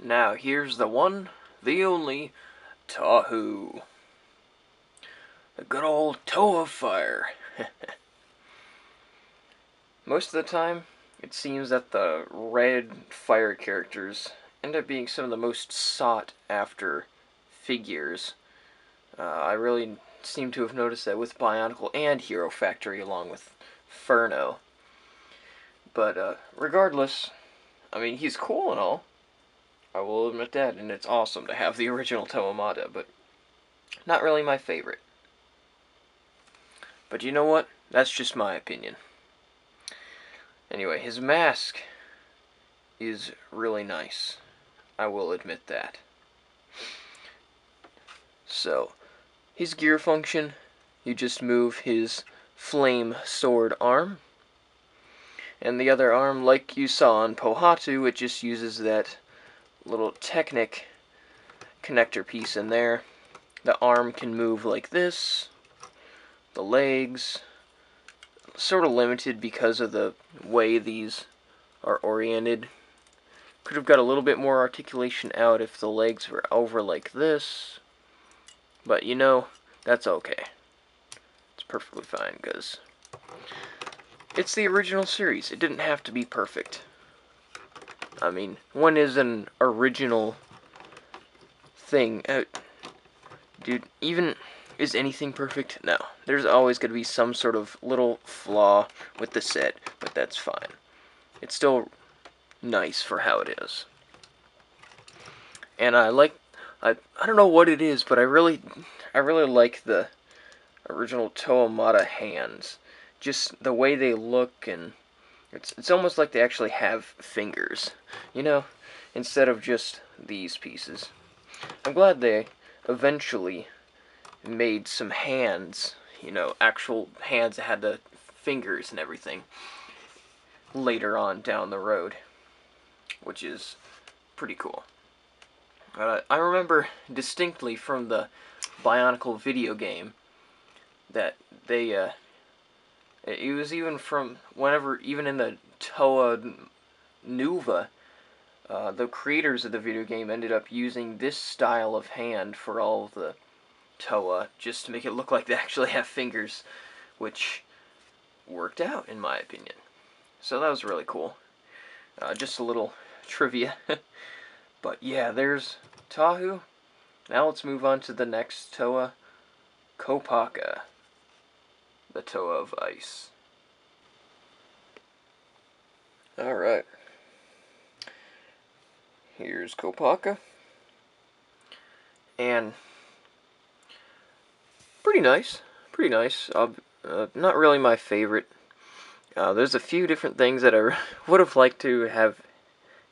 Now here's the one, the only, Tahu. The good old Toa fire. Most of the time, it seems that the red fire characters end up being some of the most sought after figures. I really seem to have noticed that with Bionicle and Hero Factory along with Furno. But regardless, I mean, he's cool and all. I will admit that, and it's awesome to have the original Toa Mata, but not really my favorite. But you know what? That's just my opinion. Anyway, his mask is really nice. I will admit that. So, his gear function, you just move his flame sword arm. And the other arm, like you saw on Pohatu, it just uses that little Technic connector piece in there. The arm can move like this. The legs, sort of limited because of the way these are oriented. Could have got a little bit more articulation out if the legs were over like this. But you know, that's okay. It's perfectly fine because it's the original series. It didn't have to be perfect. I mean, when is an original thing? Dude, even is anything perfect? No. There's always going to be some sort of little flaw with the set, but that's fine. It's still nice for how it is. And I don't know what it is, but I really like the original Toa Mata hands. Just the way they look, and it's almost like they actually have fingers, you know, instead of just these pieces. I'm glad they eventually made some hands, you know, actual hands that had the fingers and everything later on down the road, which is pretty cool. I remember distinctly from the Bionicle video game that they, it was even from whenever, even in the Toa Nuva, the creators of the video game ended up using this style of hand for all of the Toa, just to make it look like they actually have fingers, which worked out, in my opinion. So that was really cool. Just a little trivia. But yeah, there's Tahu. Now let's move on to the next Toa, Kopaka, the Toa of Ice. Alright. Here's Kopaka. And pretty nice. Pretty nice. Not really my favorite. There's a few different things that I would have liked to have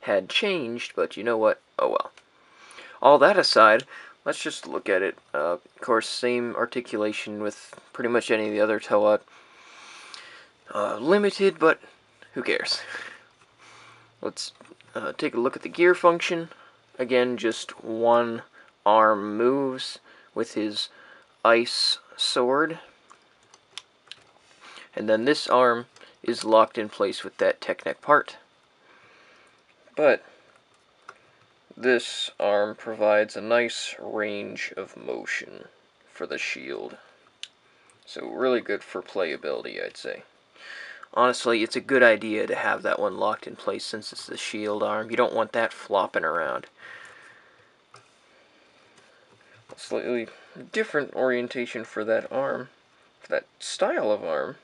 had changed, but you know what? Oh well. All that aside, let's just look at it. Of course, same articulation with pretty much any of the other Toa. Limited, but who cares? Let's take a look at the gear function. Again, just one arm moves with his ice sword. And then this arm is locked in place with that Technic part. But this arm provides a nice range of motion for the shield. So really good for playability, I'd say. Honestly, it's a good idea to have that one locked in place since it's the shield arm. You don't want that flopping around. A slightly different orientation for that arm, for that style of arm.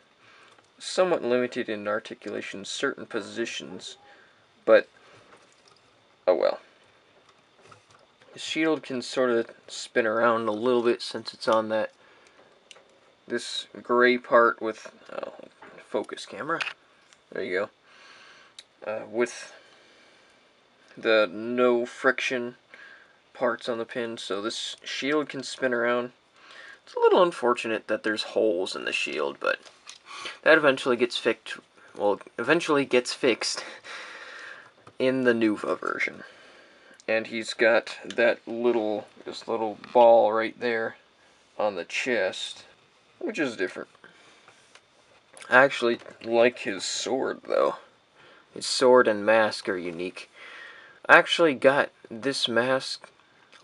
Somewhat limited in articulation in certain positions, but oh well. The shield can sort of spin around a little bit since it's on this gray part with focus camera. There you go. With the no friction parts on the pin, so this shield can spin around. It's a little unfortunate that there's holes in the shield, but that eventually gets fixed. Well, eventually gets fixed in the Nuva version. And he's got this little ball right there on the chest, which is different. I actually like his sword, though. His sword and mask are unique. I actually got this mask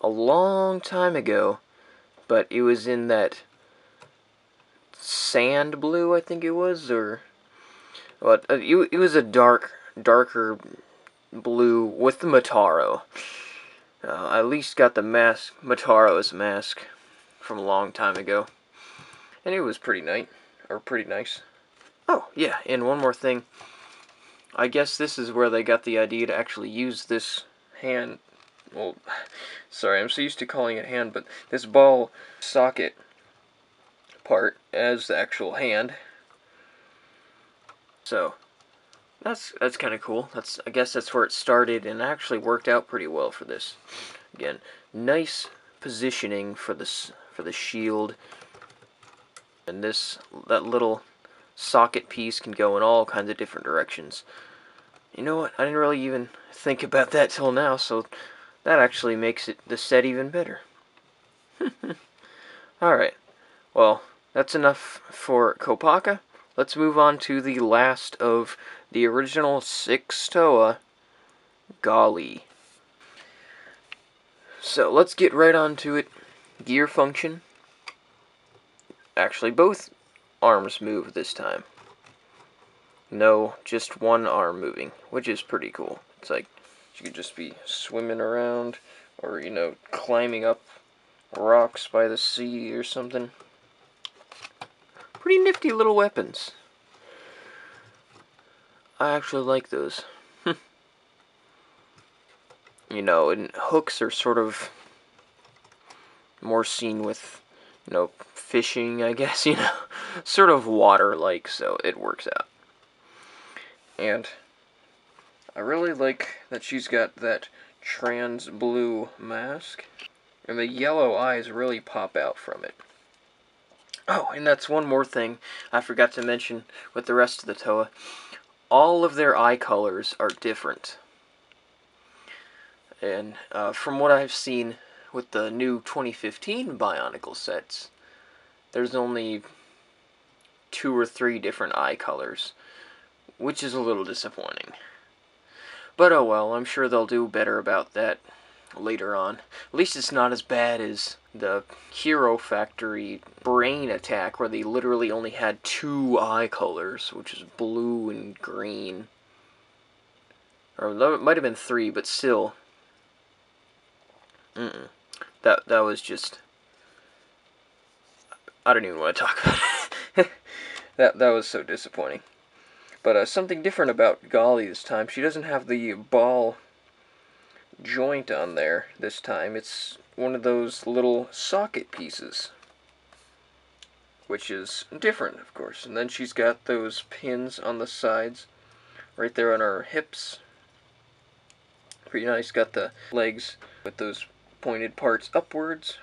a long time ago, but it was in that sand blue, I think it was, or what? It was a darker blue with the Mataro. I at least got the mask, Mataro's mask, from a long time ago, and it was pretty nice. Oh yeah, and one more thing. I guess this is where they got the idea to actually use this hand. Well, sorry, I'm so used to calling it hand, but this ball socket part as the actual hand. So that's kind of cool. I guess that's where it started, and actually worked out pretty well for this. Again, nice positioning for the shield, and that little socket piece can go in all kinds of different directions. You know what? I didn't really even think about that till now, so that actually makes the set even better. Alright, well, that's enough for Kopaka. Let's move on to the last of the original 6 Toa, Golly. So let's get right on to it. Gear function. Actually, both arms move this time. No, just one arm moving, which is pretty cool. It's like you could just be swimming around, or, you know, climbing up rocks by the sea or something. Pretty nifty little weapons. I actually like those. You know, and hooks are sort of more seen with, you know, fishing, I guess, you know. Sort of water-like, so it works out. And I really like that she's got that trans blue mask, and the yellow eyes really pop out from it. Oh, and that's one more thing I forgot to mention with the rest of the Toa. All of their eye colors are different. And from what I've seen with the new 2015 Bionicle sets, there's only 2 or 3 different eye colors, which is a little disappointing. But oh well, I'm sure they'll do better about that later on. At least it's not as bad as the Hero Factory Brain attack, where they literally only had 2 eye colors, which is blue and green. Or it might have been 3, but still. That was just... I don't even want to talk about it. that was so disappointing. But something different about Golly this time. She doesn't have the ball joint on there this time. It's one of those little socket pieces, which is different, of course. And then she's got those pins on the sides, right there on her hips. Pretty nice. Got the legs with those pointed parts upwards,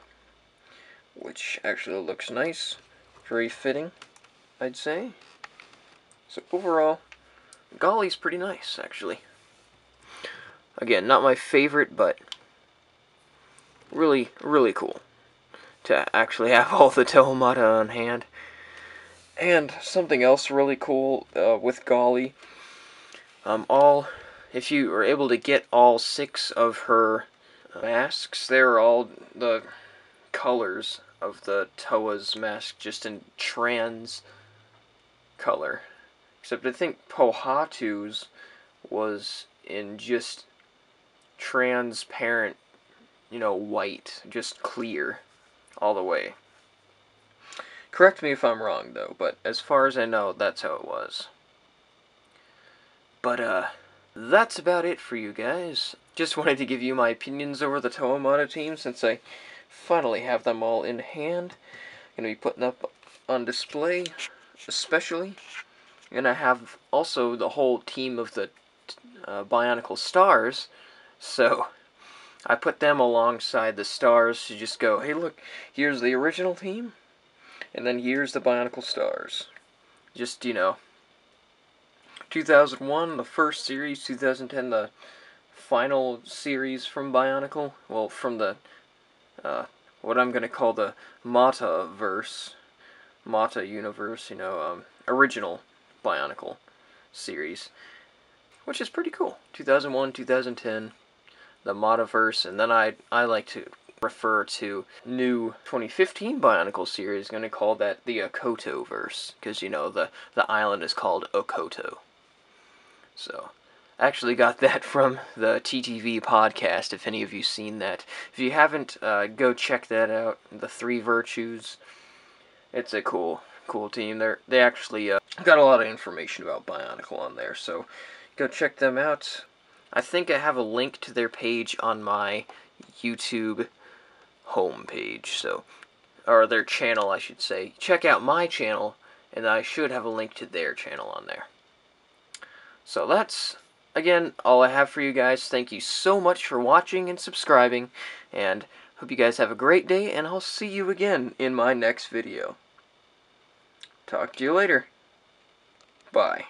which actually looks nice. Very fitting, I'd say. So overall, Golly's pretty nice, actually. Again, not my favorite, but really, really cool to actually have all the Toa Mata on hand. And something else really cool with Golly, if you are able to get all 6 of her masks, they're all the colors of the Toa's mask, just in trans color. Except I think Pohatu's was in just transparent, you know, white, just clear all the way. Correct me if I'm wrong, though, but as far as I know, that's how it was. But, that's about it for you guys. Just wanted to give you my opinions over the Toa Mata team, since I finally have them all in hand. I'm going to be putting up on display, especially. And I have also the whole team of the Bionicle Stars, so I put them alongside the Stars to just go, hey look, here's the original team, and then here's the Bionicle Stars. Just, you know, 2001, the first series, 2010, the final series from Bionicle, well, from the, what I'm going to call the Mata-verse, Mata universe, you know, original Bionicle series, which is pretty cool. 2001, 2010, the Mataverse, and then I like to refer to new 2015 Bionicle series, going to call that the Okoto-verse, because, you know, the island is called Okoto. So, I actually got that from the TTV podcast, if any of you seen that. If you haven't, go check that out, the Three Virtues. It's a cool team. They actually got a lot of information about Bionicle on there, so go check them out. I think I have a link to their page on my YouTube homepage, so, or their channel, I should say. Check out my channel, and I should have a link to their channel on there. So that's, again, all I have for you guys. Thank you so much for watching and subscribing, and hope you guys have a great day, and I'll see you again in my next video. Talk to you later. Bye.